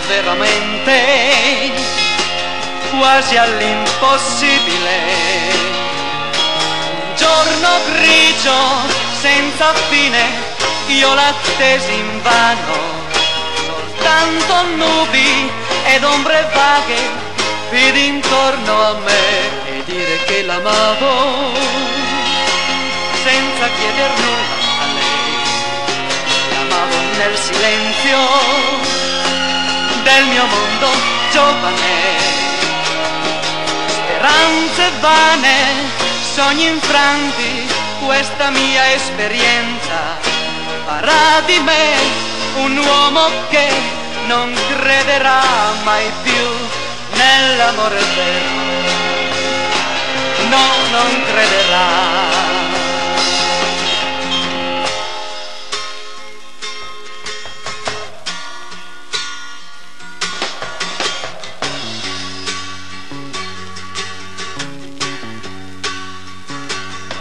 veramente quasi all'impossibile. Un giorno grigio senza fine io l'attesi invano, soltanto nubi ed ombre vaghe vidi intorno a me, e dire che l'amavo senza chieder nulla a lei. L'amavo nel silenzio del mio mondo giovane, speranze vane, sogni infranti, questa mia esperienza farà di me un uomo che non crederà mai più nell'amore vero. No, non crederà.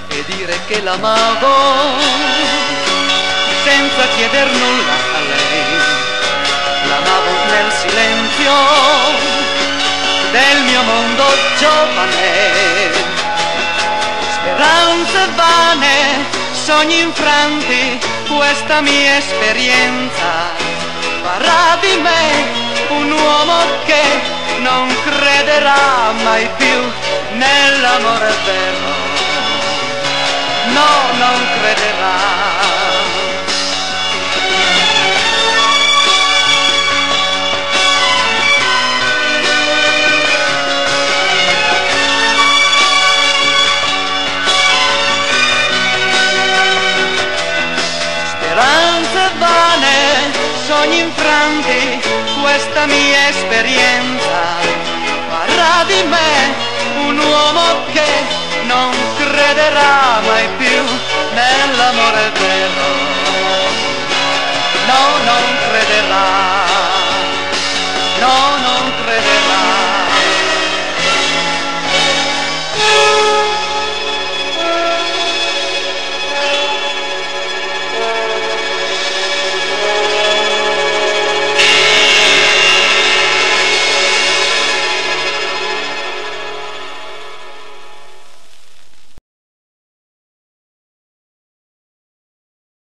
E dire che l'amavo senza chieder nulla a lei. L'amavo nel silenzio del mio mondo giovane, speranze vane, sogni infranti, questa mia esperienza farà di me un uomo che non crederà mai più nell'amore vero. No, non crederà. Speranze vane, sogni infranti, questa mia esperienza farà di me un uomo che non crederà mai più nell'amore vero. No, non